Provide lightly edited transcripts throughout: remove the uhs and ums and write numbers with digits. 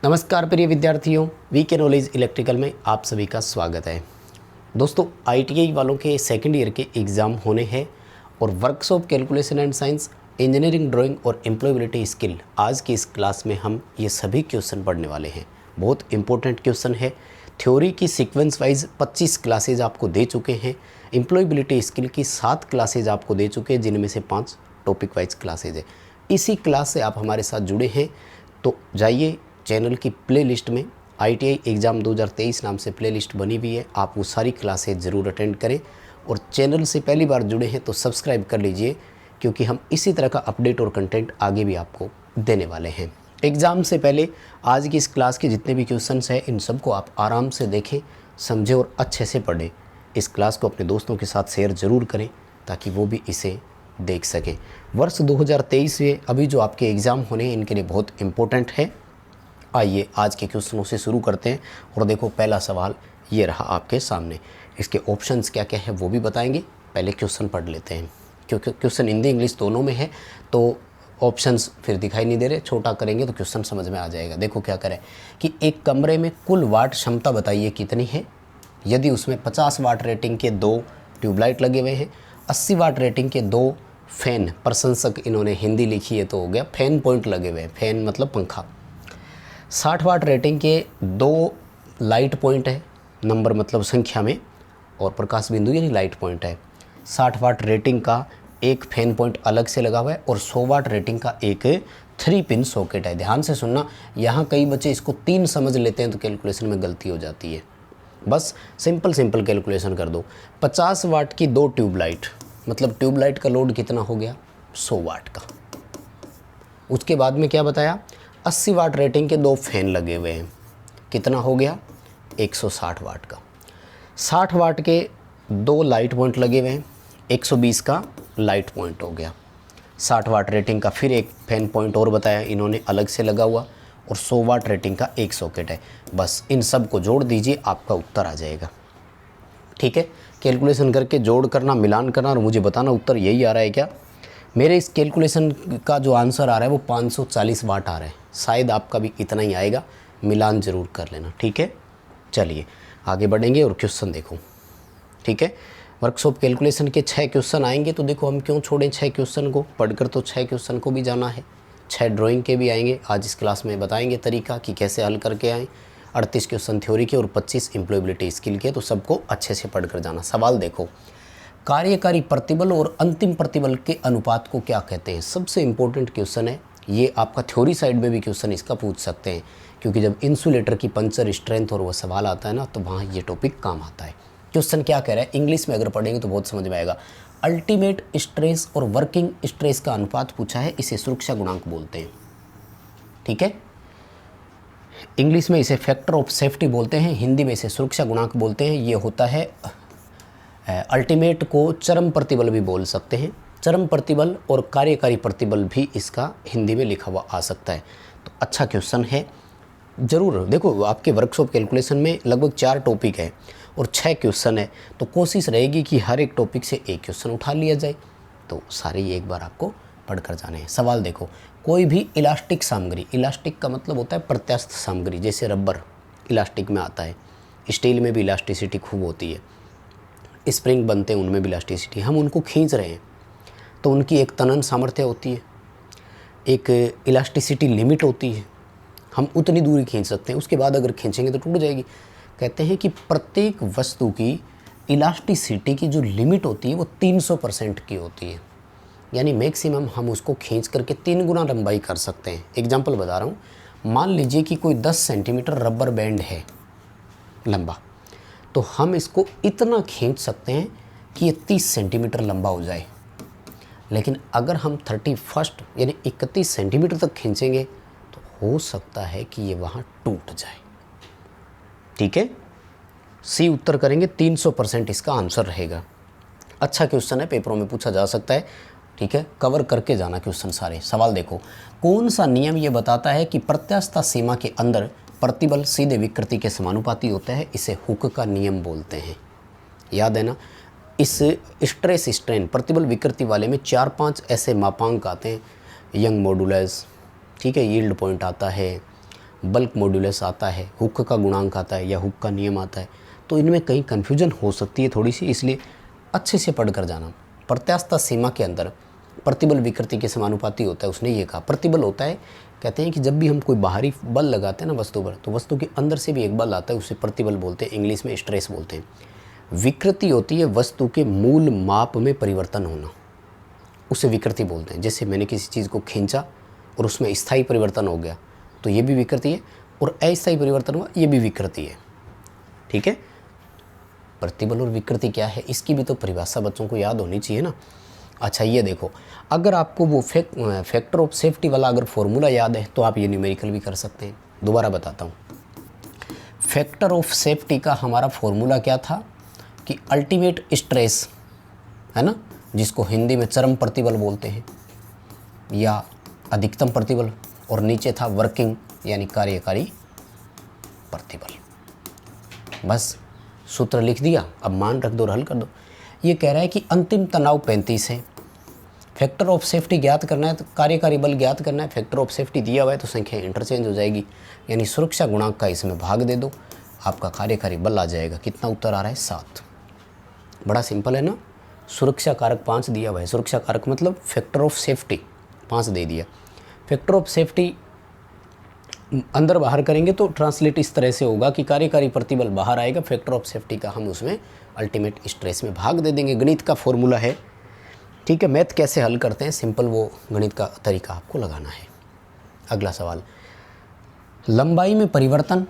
नमस्कार प्रिय विद्यार्थियों, वीके नॉलेज इलेक्ट्रिकल में आप सभी का स्वागत है। दोस्तों, आईटीआई वालों के सेकंड ईयर के एग्ज़ाम होने हैं और workshop calculation and science, engineering drawing और एम्प्लॉयबिलिटी स्किल, आज की इस क्लास में हम ये सभी क्वेश्चन पढ़ने वाले हैं। बहुत इंपॉर्टेंट क्वेश्चन है। थ्योरी की सीक्वेंस वाइज 25 क्लासेज आपको दे चुके हैं। एम्प्लॉयबिलिटी स्किल की 7 क्लासेज आपको दे चुके हैं, जिनमें से 5 टॉपिक वाइज क्लासेज है। इसी क्लास से आप हमारे साथ जुड़े हैं तो जाइए चैनल की प्लेलिस्ट में आईटीआई एग्ज़ाम 2023 नाम से प्लेलिस्ट बनी हुई है, आप वो सारी क्लासेज ज़रूर अटेंड करें। और चैनल से पहली बार जुड़े हैं तो सब्सक्राइब कर लीजिए, क्योंकि हम इसी तरह का अपडेट और कंटेंट आगे भी आपको देने वाले हैं। एग्ज़ाम से पहले आज की इस क्लास के जितने भी क्वेश्चंस हैं, इन सबको आप आराम से देखें, समझें और अच्छे से पढ़ें। इस क्लास को अपने दोस्तों के साथ शेयर ज़रूर करें ताकि वो भी इसे देख सकें। वर्ष 2023 में अभी जो आपके एग्ज़ाम होने हैं, इनके लिए बहुत इम्पोर्टेंट है। आइए आज के क्वेश्चनों से शुरू करते हैं। और देखो, पहला सवाल ये रहा आपके सामने। इसके ऑप्शंस क्या क्या है वो भी बताएंगे। पहले क्वेश्चन पढ़ लेते हैं, क्योंकि क्वेश्चन हिंदी इंग्लिश दोनों में है, तो ऑप्शंस फिर दिखाई नहीं दे रहे। छोटा करेंगे तो क्वेश्चन समझ में आ जाएगा। देखो क्या करें कि एक कमरे में कुल वाट क्षमता बताइए कितनी है। यदि उसमें 50 वाट रेटिंग के 2 ट्यूबलाइट लगे हुए हैं, 80 वाट रेटिंग के 2 फैन, प्रशंसक इन्होंने हिंदी लिखी है तो हो गया फैन पॉइंट लगे हुए हैं, फैन मतलब पंखा। 60 वाट रेटिंग के 2 लाइट पॉइंट है, नंबर मतलब संख्या में, और प्रकाश बिंदु यानी लाइट पॉइंट है। 60 वाट रेटिंग का एक फैन पॉइंट अलग से लगा हुआ है और 100 वाट रेटिंग का एक 3 पिन सॉकेट है। ध्यान से सुनना, यहाँ कई बच्चे इसको 3 समझ लेते हैं तो कैलकुलेशन में गलती हो जाती है। बस सिंपल कैलकुलेशन कर दो। 50 वाट की 2 ट्यूबलाइट, मतलब ट्यूबलाइट का लोड कितना हो गया, 100 वाट का। उसके बाद में क्या बताया, 80 वाट रेटिंग के 2 फैन लगे हुए हैं, कितना हो गया, 160 वाट का। 60 वाट के 2 लाइट पॉइंट लगे हुए हैं, 120 का लाइट पॉइंट हो गया। 60 वाट रेटिंग का फिर एक फैन पॉइंट और बताया इन्होंने अलग से लगा हुआ, और 100 वाट रेटिंग का एक सॉकेट है। बस इन सब को जोड़ दीजिए, आपका उत्तर आ जाएगा। ठीक है, कैलकुलेशन करके जोड़ करना, मिलान करना और मुझे बताना उत्तर यही आ रहा है क्या। मेरे इस कैलकुलेशन का जो आंसर आ रहा है वो 540 वाट आ रहा है। शायद आपका भी इतना ही आएगा, मिलान ज़रूर कर लेना। ठीक है, चलिए आगे बढ़ेंगे और क्वेश्चन देखो। ठीक है, वर्कशॉप कैलकुलेशन के 6 क्वेश्चन आएंगे, तो देखो हम क्यों छोड़ें 6 क्वेश्चन को, पढ़कर तो 6 क्वेश्चन को भी जाना है। 6 ड्राइंग के भी आएंगे, आज इस क्लास में बताएंगे तरीका कि कैसे हल करके आएँ। 38 क्वेश्चन थ्योरी के और 25 एम्प्लॉयबिलिटी स्किल के, तो सबको अच्छे से पढ़कर जाना। सवाल देखो, कार्यकारी प्रतिबल और अंतिम प्रतिबल के अनुपात को क्या कहते हैं। सबसे इंपॉर्टेंट क्वेश्चन है ये, आपका थ्योरी साइड में भी क्वेश्चन इसका पूछ सकते हैं, क्योंकि जब इंसुलेटर की पंचर स्ट्रेंथ और वो सवाल आता है ना, तो वहाँ ये टॉपिक काम आता है। क्वेश्चन क्या कह रहा है, इंग्लिश में अगर पढ़ेंगे तो बहुत समझ में आएगा। अल्टीमेट स्ट्रेस और वर्किंग स्ट्रेस का अनुपात पूछा है, इसे सुरक्षा गुणांक बोलते हैं। ठीक है, इंग्लिश में इसे फैक्टर ऑफ सेफ्टी बोलते हैं, हिंदी में इसे सुरक्षा गुणांक बोलते हैं। ये होता है अल्टीमेट को चरम प्रतिबल भी बोल सकते हैं। चरम प्रतिबल और कार्यकारी प्रतिबल भी इसका हिंदी में लिखा हुआ आ सकता है। तो अच्छा क्वेश्चन है, ज़रूर देखो। आपके वर्कशॉप कैलकुलेशन में लगभग 4 टॉपिक है और 6 क्वेश्चन है, तो कोशिश रहेगी कि हर एक टॉपिक से एक क्वेश्चन उठा लिया जाए, तो सारे ही एक बार आपको पढ़कर जाने हैं। सवाल देखो, कोई भी इलास्टिक सामग्री, इलास्टिक का मतलब होता है प्रत्यास्थ सामग्री, जैसे रबर इलास्टिक में आता है, स्टील में भी इलास्टिसिटी खूब होती है, स्प्रिंग बनते हैं उनमें भी इलास्टिसिटी। हम उनको खींच रहे हैं तो उनकी एक तनन सामर्थ्य होती है, एक इलास्टिसिटी लिमिट होती है, हम उतनी दूरी खींच सकते हैं, उसके बाद अगर खींचेंगे तो टूट जाएगी। कहते हैं कि प्रत्येक वस्तु की इलास्टिसिटी की जो लिमिट होती है वो 300% की होती है, यानी मैक्सिमम हम उसको खींच करके 3 गुना लंबाई कर सकते हैं। एग्जाम्पल बता रहा हूँ, मान लीजिए कि कोई 10 सेंटीमीटर रबर बैंड है लंबा, तो हम इसको इतना खींच सकते हैं कि ये 30 सेंटीमीटर लंबा हो जाए। लेकिन अगर हम 31 यानी 31 सेंटीमीटर तक खींचेंगे तो हो सकता है कि ये वहाँ टूट जाए। ठीक है, सी उत्तर करेंगे, 300% इसका आंसर रहेगा। अच्छा क्वेश्चन है, पेपरों में पूछा जा सकता है। ठीक है, कवर करके जाना क्वेश्चन सारे। सवाल देखो, कौन सा नियम ये बताता है कि प्रत्यास्थ सीमा के अंदर प्रतिबल सीधे विकृति के समानुपाती होता है, इसे हुक का नियम बोलते हैं। याद है ना, इस स्ट्रेस स्ट्रेन प्रतिबल विकृति वाले में 4-5 ऐसे मापांक आते हैं। यंग मॉडुलस, ठीक है, यील्ड पॉइंट आता है, बल्क मॉड्यूलस आता है, हुक का गुणांक आता है या हुक का नियम आता है। तो इनमें कहीं कन्फ्यूजन हो सकती है थोड़ी सी, इसलिए अच्छे से पढ़ कर जाना। प्रत्यास्थ सीमा के अंदर प्रतिबल विकृति के समानुपाती होता है, उसने ये कहा। प्रतिबल होता है, कहते हैं कि जब भी हम कोई बाहरी बल लगाते हैं ना वस्तु पर, तो वस्तु के अंदर से भी एक बल आता है, उसे प्रतिबल बोलते हैं, इंग्लिश में स्ट्रेस बोलते हैं। विकृति होती है वस्तु के मूल माप में परिवर्तन होना, उसे विकृति बोलते हैं। जैसे मैंने किसी चीज़ को खींचा और उसमें स्थायी परिवर्तन हो गया, तो ये भी विकृति है, और अस्थायी परिवर्तन हुआ, ये भी विकृति है। ठीक है, प्रतिबल और विकृति क्या है, इसकी भी तो परिभाषा बच्चों को याद होनी चाहिए ना। अच्छा ये देखो, अगर आपको वो फैक्टर ऑफ सेफ्टी वाला अगर फॉर्मूला याद है तो आप ये न्यूमेरिकल भी कर सकते हैं। दोबारा बताता हूँ, फैक्टर ऑफ सेफ्टी का हमारा फॉर्मूला क्या था कि अल्टीमेट स्ट्रेस है ना, जिसको हिंदी में चरम प्रतिबल बोलते हैं या अधिकतम प्रतिबल, और नीचे था वर्किंग यानी कार्यकारी प्रतिबल। बस सूत्र लिख दिया, अब मान रख दो और हल कर दो। ये कह रहा है कि अंतिम तनाव 35 है, फैक्टर ऑफ सेफ्टी ज्ञात करना है तो कार्यकारी बल ज्ञात करना है, फैक्टर ऑफ सेफ्टी दिया हुआ है तो संख्या इंटरचेंज हो जाएगी, यानी सुरक्षा गुणांक का इसमें भाग दे दो, आपका कार्यकारी बल आ जाएगा। कितना उत्तर आ रहा है? 7। बड़ा सिंपल है ना। सुरक्षा कारक 5 दिया हुआ है, सुरक्षा कारक मतलब फैक्टर ऑफ सेफ्टी 5 दे दिया। फैक्टर ऑफ सेफ्टी अंदर बाहर करेंगे तो ट्रांसलेट इस तरह से होगा कि कार्यकारी प्रतिबल बाहर आएगा, फैक्टर ऑफ सेफ्टी का हम उसमें अल्टीमेट स्ट्रेस में भाग दे देंगे। गणित का फॉर्मूला है, ठीक है। मैथ कैसे हल करते हैं, सिंपल वो गणित का तरीका आपको लगाना है। अगला सवाल, लंबाई में परिवर्तन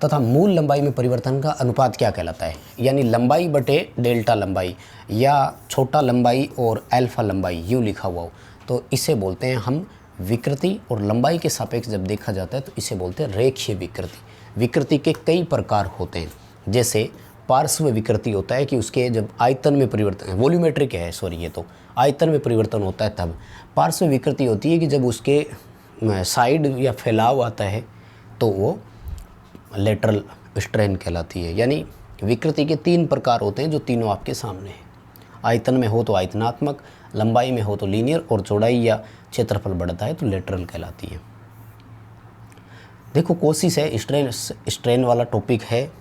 तथा मूल लंबाई में परिवर्तन का अनुपात क्या कहलाता है? यानी लंबाई बटे डेल्टा लंबाई या छोटा लंबाई और अल्फा लंबाई यूँ लिखा हुआ हो तो इसे बोलते हैं हम विकृति, और लंबाई के सापेक्ष जब देखा जाता है तो इसे बोलते हैं रेखीय विकृति। विकृति के कई प्रकार होते हैं, जैसे पार्श्व विकृति होता है कि उसके जब आयतन में परिवर्तन, वॉल्यूमेट्रिक है सॉरी, ये तो आयतन में परिवर्तन होता है तब। पार्श्व विकृति होती है कि जब उसके साइड या फैलाव आता है तो वो लेटरल स्ट्रेन कहलाती है। यानी विकृति के 3 प्रकार होते हैं जो तीनों आपके सामने हैं। आयतन में हो तो आयतनात्मक, लंबाई में हो तो लीनियर, और चौड़ाई या क्षेत्रफल बढ़ता है तो लेटरल कहलाती है। देखो कोशिश है, स्ट्रेन वाला टॉपिक है,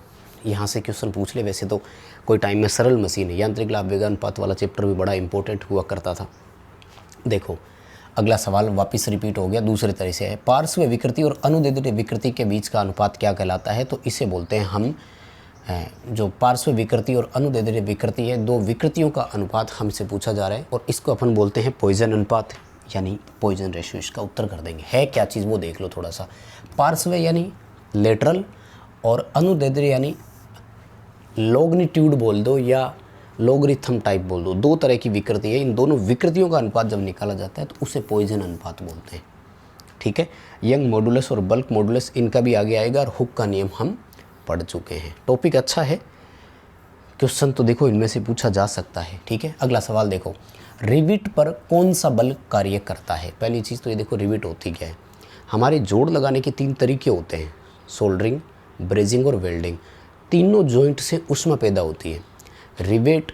यहाँ से क्वेश्चन पूछ ले। वैसे तो कोई टाइम में सरल मशीन है, यांत्रिक लाभ वेग अनुपात वाला चैप्टर भी बड़ा इंपॉर्टेंट हुआ करता था। देखो अगला सवाल वापस रिपीट हो गया, दूसरे तरह से है। पार्श्व विकृति और अनुदैर्ध्य विकृति के बीच का अनुपात क्या कहलाता है? तो इसे बोलते हैं हम जो पार्श्व विकृति और अनुदैर्ध्य विकृति है, 2 विकृतियों का अनुपात हमसे पूछा जा रहा है, और इसको अपन बोलते हैं पॉइजन अनुपात, यानी पॉइजन रेशियो। इसका उत्तर कर देंगे। है क्या चीज़ वो देख लो थोड़ा सा। पार्श्व यानी लेटरल, और अनुदैर्ध्य यानी लॉग्निट्यूड बोल दो या लॉगरिथम टाइप बोल दो, 2 तरह की विकृति है। इन दोनों विकृतियों का अनुपात जब निकाला जाता है तो उसे पॉइजन अनुपात बोलते हैं। ठीक है, यंग मॉडुलस और बल्क मॉडुलस इनका भी आगे आएगा, और हुक का नियम हम पढ़ चुके हैं। टॉपिक अच्छा है, क्वेश्चन तो देखो इनमें से पूछा जा सकता है। ठीक है, अगला सवाल देखो, रिविट पर कौन सा बल कार्य करता है? पहली चीज़ तो ये देखो रिविट होती क्या है। हमारे जोड़ लगाने के 3 तरीके होते हैं, सोल्डरिंग, ब्रेजिंग और वेल्डिंग। तीनों जॉइंट से ऊष्मा पैदा होती है। रिवेट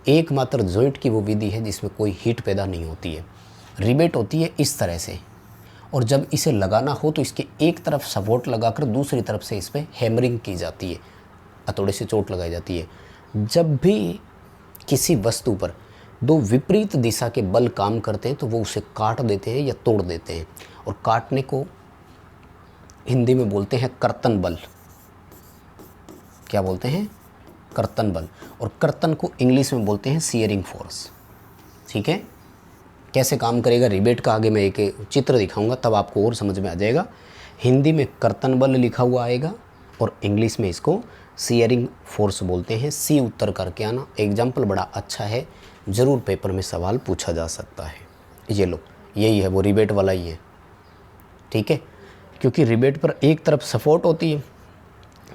एकमात्र जॉइंट की वो विधि है जिसमें कोई हीट पैदा नहीं होती है। रिवेट होती है इस तरह से, और जब इसे लगाना हो तो इसके एक तरफ सपोर्ट लगाकर दूसरी तरफ से इस पर हैमरिंग की जाती है, हथौड़े से चोट लगाई जाती है। जब भी किसी वस्तु पर 2 विपरीत दिशा के बल काम करते हैं तो वो उसे काट देते हैं या तोड़ देते हैं, और काटने को हिंदी में बोलते हैं कर्तन बल। क्या बोलते हैं? कर्तन बल। और कर्तन को इंग्लिश में बोलते हैं शियरिंग फोर्स। ठीक है, कैसे काम करेगा रिवेट का आगे मैं एक चित्र दिखाऊंगा, तब आपको और समझ में आ जाएगा। हिंदी में कर्तन बल लिखा हुआ आएगा और इंग्लिश में इसको शियरिंग फोर्स बोलते हैं। सी उत्तर करके आना। एग्जाम्पल बड़ा अच्छा है, ज़रूर पेपर में सवाल पूछा जा सकता है। ये लो, यही है वो रिवेट वाला ही है। ठीक है, क्योंकि रिवेट पर एक तरफ सपोर्ट होती है,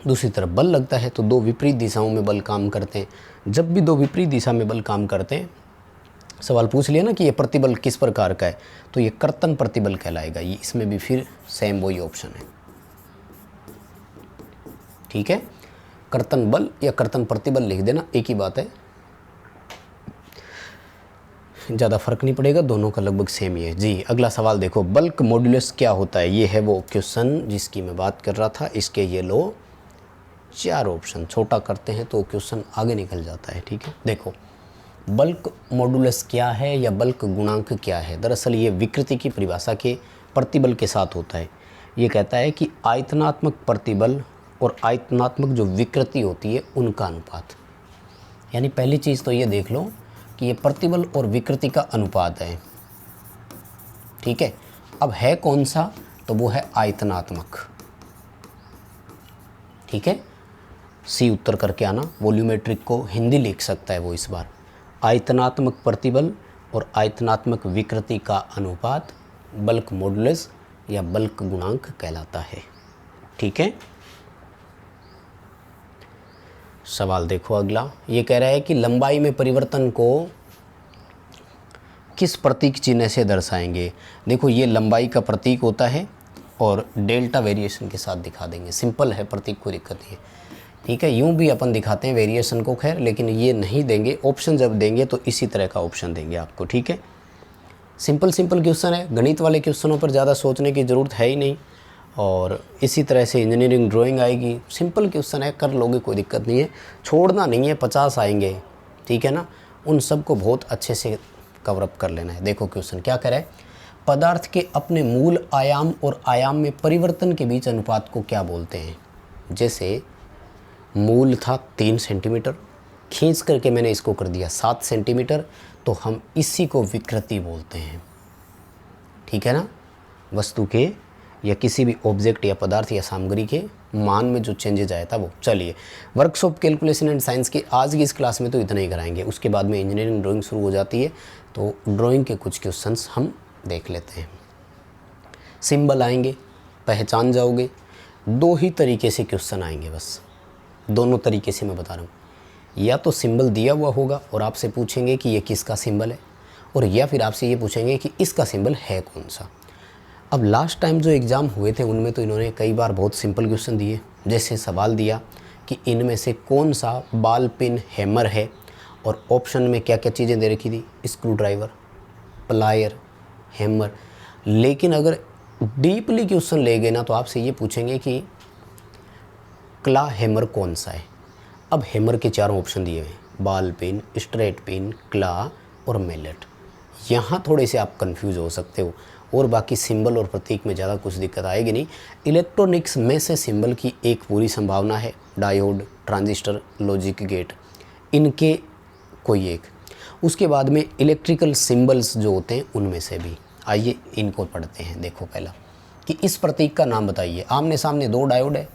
दूसरी तरफ बल लगता है, तो 2 विपरीत दिशाओं में बल काम करते हैं। जब भी 2 विपरीत दिशा में बल काम करते हैं, सवाल पूछ लिया ना कि ये प्रतिबल किस प्रकार का है, तो ये कर्तन प्रतिबल कहलाएगा। ये इसमें भी फिर सेम वही ऑप्शन है। ठीक है, कर्तन बल या कर्तन प्रतिबल लिख देना, एक ही बात है। ज़्यादा फ़र्क नहीं पड़ेगा, दोनों का लगभग सेम ही है जी। अगला सवाल देखो, बल्क मॉड्यूलस क्या होता है? ये है वो क्वेश्चन जिसकी मैं बात कर रहा था। इसके ये लो 4 ऑप्शन, छोटा करते हैं तो क्वेश्चन आगे निकल जाता है। ठीक है, देखो बल्क मॉड्यूलस क्या है या बल्क गुणांक क्या है? दरअसल ये विकृति की परिभाषा के प्रतिबल के साथ होता है। ये कहता है कि आयतनात्मक प्रतिबल और आयतनात्मक जो विकृति होती है उनका अनुपात। यानी पहली चीज़ तो ये देख लो कि ये प्रतिबल और विकृति का अनुपात है। ठीक है, अब है कौन सा? तो वो है आयतनात्मक। ठीक है, सी उत्तर करके आना, वॉल्यूमेट्रिक को हिंदी लिख सकता है वो इस बार। आयतनात्मक प्रतिबल और आयतनात्मक विकृति का अनुपात बल्क मॉड्यूलस या बल्क गुणांक कहलाता है। ठीक है, सवाल देखो अगला। ये कह रहा है कि लंबाई में परिवर्तन को किस प्रतीक चिन्ह से दर्शाएंगे? देखो ये लंबाई का प्रतीक होता है और डेल्टा वेरिएशन के साथ दिखा देंगे। सिंपल है, प्रतीक कोई दिक्कत नहीं है। ठीक है, यूँ भी अपन दिखाते हैं वेरिएशन को, खैर, लेकिन ये नहीं देंगे। ऑप्शन जब देंगे तो इसी तरह का ऑप्शन देंगे आपको। ठीक है, सिंपल क्वेश्चन है, गणित वाले क्वेश्चनों पर ज़्यादा सोचने की ज़रूरत है ही नहीं। और इसी तरह से इंजीनियरिंग ड्राइंग आएगी, सिंपल क्वेश्चन है, कर लोगे, कोई दिक्कत नहीं है। छोड़ना नहीं है, 50 आएंगे। ठीक है ना, उन सब को बहुत अच्छे से कवर अप कर लेना है। देखो क्वेश्चन क्या कह रहा है, पदार्थ के अपने मूल आयाम और आयाम में परिवर्तन के बीच अनुपात को क्या बोलते हैं? जैसे मूल था 3 सेंटीमीटर, खींच करके मैंने इसको कर दिया 7 सेंटीमीटर, तो हम इसी को विकृति बोलते हैं। ठीक है ना, वस्तु के या किसी भी ऑब्जेक्ट या पदार्थ या सामग्री के मान में जो चेंजेज आया था वो। चलिए, वर्कशॉप कैलकुलेशन एंड साइंस की आज की इस क्लास में तो इतना ही कराएंगे। उसके बाद में इंजीनियरिंग ड्राइंग शुरू हो जाती है, तो ड्राइंग के कुछ क्वेश्चंस हम देख लेते हैं। सिंबल आएंगे, पहचान जाओगे। 2 ही तरीके से क्वेश्चन आएंगे, बस दोनों तरीके से मैं बता रहा हूँ। या तो सिंबल दिया हुआ होगा और आपसे पूछेंगे कि ये किसका सिंबल है, और या फिर आपसे ये पूछेंगे कि इसका सिंबल है कौन सा। अब लास्ट टाइम जो एग्ज़ाम हुए थे उनमें तो इन्होंने कई बार बहुत सिंपल क्वेश्चन दिए। जैसे सवाल दिया कि इनमें से कौन सा बॉल पिन हैमर है, और ऑप्शन में क्या क्या चीज़ें दे रखी थी, स्क्रू ड्राइवर, प्लायर, हैमर। लेकिन अगर डीपली क्वेश्चन ले गए ना तो आपसे ये पूछेंगे कि क्ला हैमर कौन सा है। अब हैमर के 4 ऑप्शन दिए हुए, बॉल पिन, स्ट्रेट पिन, क्ला और मेलेट। यहाँ थोड़े से आप कंफ्यूज हो सकते हो, और बाकी सिंबल और प्रतीक में ज़्यादा कुछ दिक्कत आएगी नहीं। इलेक्ट्रॉनिक्स में से सिंबल की एक पूरी संभावना है, डायोड, ट्रांजिस्टर, लॉजिक गेट, इनके कोई एक। उसके बाद में इलेक्ट्रिकल सिंबल्स जो होते हैं उनमें से भी। आइए इनको पढ़ते हैं। देखो पहला कि इस प्रतीक का नाम बताइए। आमने सामने 2 डायोड है,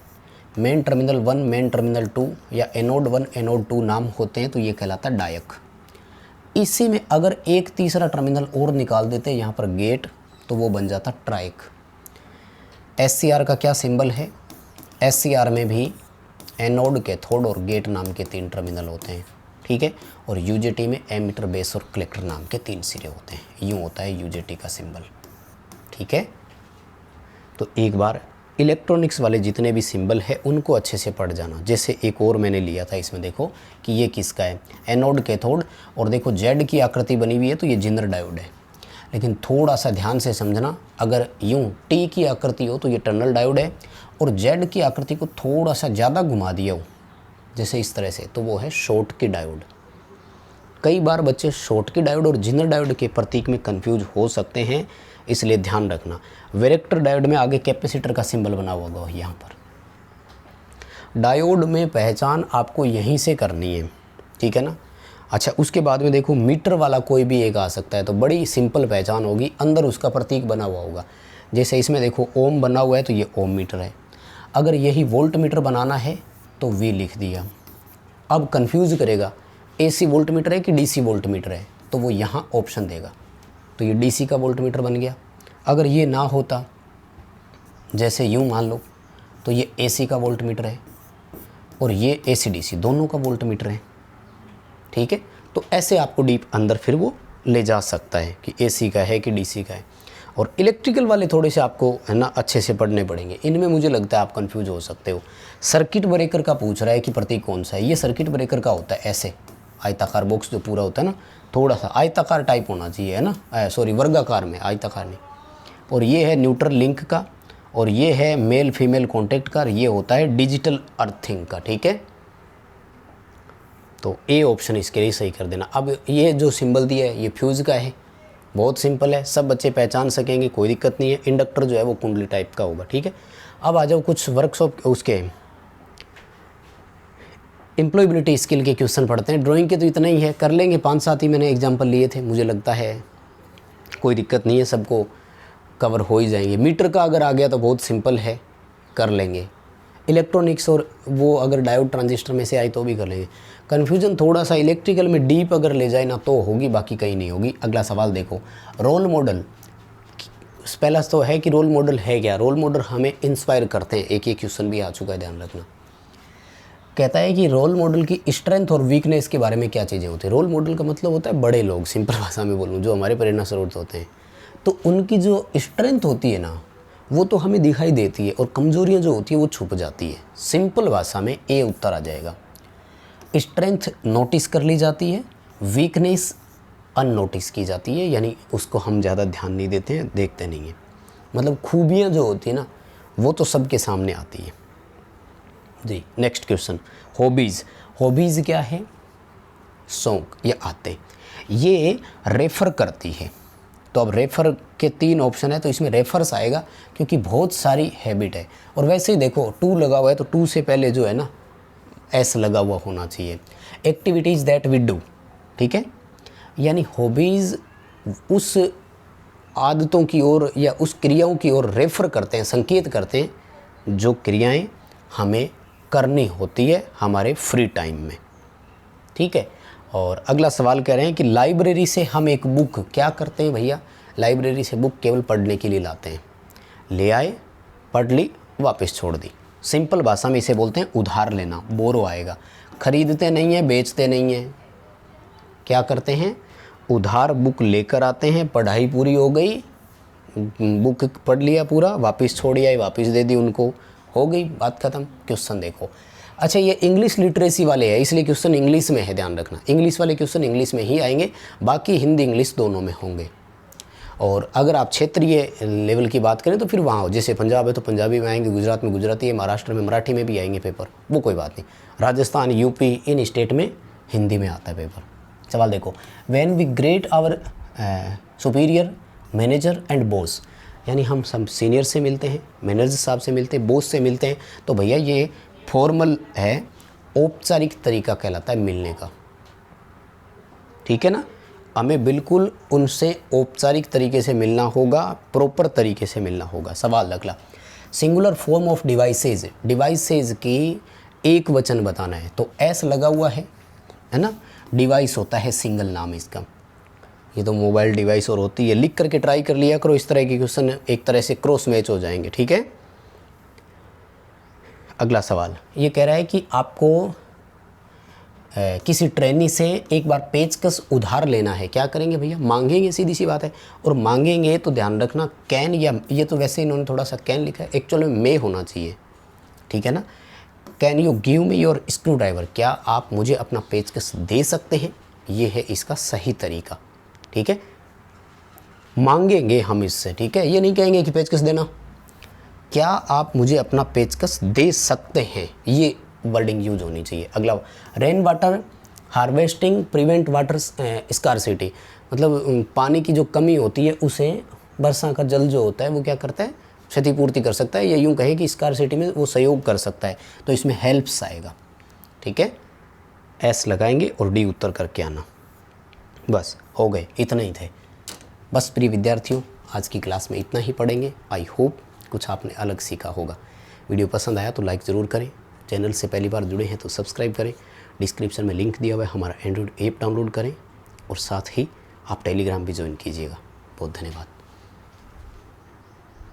मेन टर्मिनल 1, मेन टर्मिनल 2, या एनोड 1, एनोड 2 नाम होते हैं, तो ये कहलाता है डायक। इसी में अगर एक तीसरा टर्मिनल और निकाल देते हैं यहाँ पर गेट, तो वो बन जाता ट्राइक। SCR का क्या सिंबल है? SCR में भी एनोड, कैथोड और गेट नाम के 3 टर्मिनल होते हैं। ठीक है, और UJT में एमीटर, बेस और कलेक्टर नाम के 3 सिरे होते हैं। यूँ होता है UJT का सिंबल। ठीक है, तो एक बार इलेक्ट्रॉनिक्स वाले जितने भी सिंबल है उनको अच्छे से पढ़ जाना। जैसे एक और मैंने लिया था, इसमें देखो कि ये किसका है, एनोड, कैथोड, और देखो जेड की आकृति बनी हुई है तो ये जिनर डायोड है। लेकिन थोड़ा सा ध्यान से समझना, अगर यूँ टी की आकृति हो तो ये टनल डायोड है, और जेड की आकृति को थोड़ा सा ज़्यादा घुमा दिया हो जैसे इस तरह से, तो वो है शॉर्ट की डायोड। कई बार बच्चे शॉर्ट की डायोड और जिनर डायोड के प्रतीक में कंफ्यूज हो सकते हैं, इसलिए ध्यान रखना। वेरेक्टर डायोड में आगे कैपेसिटर का सिंबल बना हुआ होगा यहाँ पर। डायोड में पहचान आपको यहीं से करनी है, ठीक है ना। अच्छा, उसके बाद में देखो मीटर वाला कोई भी एक आ सकता है, तो बड़ी सिंपल पहचान होगी, अंदर उसका प्रतीक बना हुआ होगा। जैसे इसमें देखो ओम बना हुआ है तो ये ओम मीटर है। अगर यही वोल्ट मीटर बनाना है तो वी लिख दिया। अब कंफ्यूज करेगा AC वोल्ट मीटर है कि DC वोल्ट मीटर है, तो वो यहाँ ऑप्शन देगा, तो ये DC का वोल्ट मीटर बन गया। अगर ये ना होता, जैसे यूँ मान लो, तो ये AC का वोल्ट मीटर है और ये AC DC दोनों का वोल्ट मीटर है। ठीक है, तो ऐसे आपको डीप अंदर फिर वो ले जा सकता है कि AC का है कि DC का है। और इलेक्ट्रिकल वाले थोड़े से आपको है ना अच्छे से पढ़ने पड़ेंगे, इनमें मुझे लगता है आप कंफ्यूज हो सकते हो। सर्किट ब्रेकर का पूछ रहा है कि प्रतीक कौन सा है, ये सर्किट ब्रेकर का होता है ऐसे, आयताकार बॉक्स जो पूरा होता है ना, थोड़ा सा आयताकार टाइप होना चाहिए, है ना, सॉरी वर्गाकार में, आयताकार नहीं। और ये है न्यूट्रल लिंक का, और ये है मेल फीमेल कॉन्टेक्ट का, ये होता है डिजिटल अर्थिंग का, ठीक है। तो ए ऑप्शन इसके लिए सही कर देना। अब ये जो सिंबल दिया है ये फ्यूज़ का है, बहुत सिंपल है, सब बच्चे पहचान सकेंगे, कोई दिक्कत नहीं है। इंडक्टर जो है वो कुंडली टाइप का होगा, ठीक है। अब आ जाओ कुछ वर्कशॉप उसके एम्प्लॉयबिलिटी स्किल के क्वेश्चन पढ़ते हैं। ड्राइंग के तो इतना ही है, कर लेंगे, 5-7 ही मैंने एग्जाम्पल लिए थे, मुझे लगता है कोई दिक्कत नहीं है, सबको कवर हो ही जाएंगे। मीटर का अगर आ गया तो बहुत सिंपल है, कर लेंगे। इलेक्ट्रॉनिक्स और वो अगर डायोड ट्रांजिस्टर में से आई तो भी कर लेंगे। कन्फ्यूजन थोड़ा सा इलेक्ट्रिकल में डीप अगर ले जाए ना तो होगी, बाकी कहीं नहीं होगी। अगला सवाल देखो, रोल मॉडल। पहला तो है कि रोल मॉडल है क्या। रोल मॉडल हमें इंस्पायर करते हैं, एक क्वेश्चन भी आ चुका है, ध्यान रखना। कहता है कि रोल मॉडल की स्ट्रेंथ और वीकनेस के बारे में क्या चीज़ें होती है। रोल मॉडल का मतलब होता है बड़े लोग, सिंपल भाषा में बोलूँ, जो हमारे प्रेरणा स्रोत होते हैं। तो उनकी जो स्ट्रेंथ होती है ना, वो तो हमें दिखाई देती है, और कमज़ोरियाँ जो होती है वो छुप जाती है। सिंपल भाषा में ए उत्तर आ जाएगा। स्ट्रेंथ नोटिस कर ली जाती है, वीकनेस अननोटिस की जाती है, यानी उसको हम ज़्यादा ध्यान नहीं देते हैं, देखते नहीं हैं। मतलब खूबियाँ जो होती है ना वो तो सबके सामने आती है जी। Next question, hobbies. हॉबीज़ क्या है, शौक या आते, ये रेफ़र करती है। तो अब रेफ़र के 3 ऑप्शन है, तो इसमें रेफर्स आएगा क्योंकि बहुत सारी हैबिट है। और वैसे ही देखो 2 लगा हुआ है, तो 2 से पहले जो है ना एस लगा हुआ होना चाहिए। एक्टिविटीज़ दैट वी डू, ठीक है, यानी हॉबीज़ उस आदतों की ओर या उस क्रियाओं की ओर रेफ़र करते हैं, संकेत करते हैं जो क्रियाएं हमें करनी होती है हमारे फ्री टाइम में, ठीक है। और अगला सवाल कह रहे हैं कि लाइब्रेरी से हम एक बुक क्या करते हैं भैया। लाइब्रेरी से बुक केवल पढ़ने के लिए लाते हैं, ले आए, पढ़ ली, वापस छोड़ दी। सिंपल भाषा में इसे बोलते हैं उधार लेना, बोरो आएगा। खरीदते नहीं हैं, बेचते नहीं हैं, क्या करते हैं, उधार बुक लेकर आते हैं। पढ़ाई पूरी हो गई, बुक पढ़ लिया पूरा, वापस छोड़ आए, वापस दे दी उनको, हो गई बात ख़त्म। क्वेश्चन देखो, अच्छा ये इंग्लिश लिटरेसी वाले हैं इसलिए क्वेश्चन इंग्लिश में है, ध्यान रखना। इंग्लिश वाले क्वेश्चन इंग्लिश में ही आएंगे, बाकी हिंदी इंग्लिश दोनों में होंगे। और अगर आप क्षेत्रीय लेवल की बात करें तो फिर वहाँ हो, जैसे पंजाब है तो पंजाबी में आएंगे, गुजरात में गुजराती है, महाराष्ट्र में मराठी में भी आएंगे पेपर, वो कोई बात नहीं। राजस्थान, यूपी, इन स्टेट में हिंदी में आता है पेपर। सवाल देखो, when we greet our superior manager and boss, यानी हम सब सीनियर से मिलते हैं, मैनेजर साहब से मिलते हैं, बॉस से मिलते हैं, तो भैया ये फॉर्मल है, औपचारिक तरीका कहलाता है मिलने का, ठीक है ना। हमें बिल्कुल उनसे औपचारिक तरीके से मिलना होगा, प्रॉपर तरीके से मिलना होगा। सवाल अगला, singular form of devices. Devices की एक वचन बताना है, तो एस लगा हुआ है ना। डिवाइस होता है सिंगल नाम इसका, ये तो मोबाइल डिवाइस और होती है। लिख करके ट्राई कर लिया करो, इस तरह के क्वेश्चन एक तरह से क्रॉस मैच हो जाएंगे, ठीक है। अगला सवाल ये कह रहा है कि आपको किसी ट्रेनी से एक बार पेचकस उधार लेना है, क्या करेंगे भैया, मांगेंगे, सीधी सी बात है। और मांगेंगे तो ध्यान रखना कैन, या ये तो वैसे इन्होंने थोड़ा सा कैन लिखा है, एक्चुअल में मे होना चाहिए, ठीक है ना। Can you give me your screw driver, क्या आप मुझे अपना पेचकस दे सकते हैं, ये है इसका सही तरीका, ठीक है। मांगेंगे हम इससे, ठीक है, ये नहीं कहेंगे कि पेचकस देना, क्या आप मुझे अपना पेचकस दे सकते हैं, ये वर्डिंग यूज होनी चाहिए। अगला, rain water harvesting prevent water scarcity, मतलब पानी की जो कमी होती है उसे वर्षा का जल जो होता है वो क्या करता है, क्षतिपूर्ति कर सकता है, या यूँ कहे कि स्कार्सिटी में वो सहयोग कर सकता है, तो इसमें हेल्प्स आएगा, ठीक है। एस लगाएंगे और डी उत्तर करके आना। बस हो गए, इतना ही थे। बस प्रिय विद्यार्थियों, आज की क्लास में इतना ही पढ़ेंगे। आई होप कुछ आपने अलग सीखा होगा। वीडियो पसंद आया तो लाइक ज़रूर करें, चैनल से पहली बार जुड़े हैं तो सब्सक्राइब करें, डिस्क्रिप्शन में लिंक दिया हुआ है, हमारा एंड्रॉइड ऐप डाउनलोड करें, और साथ ही आप टेलीग्राम भी ज्वाइन कीजिएगा। बहुत धन्यवाद।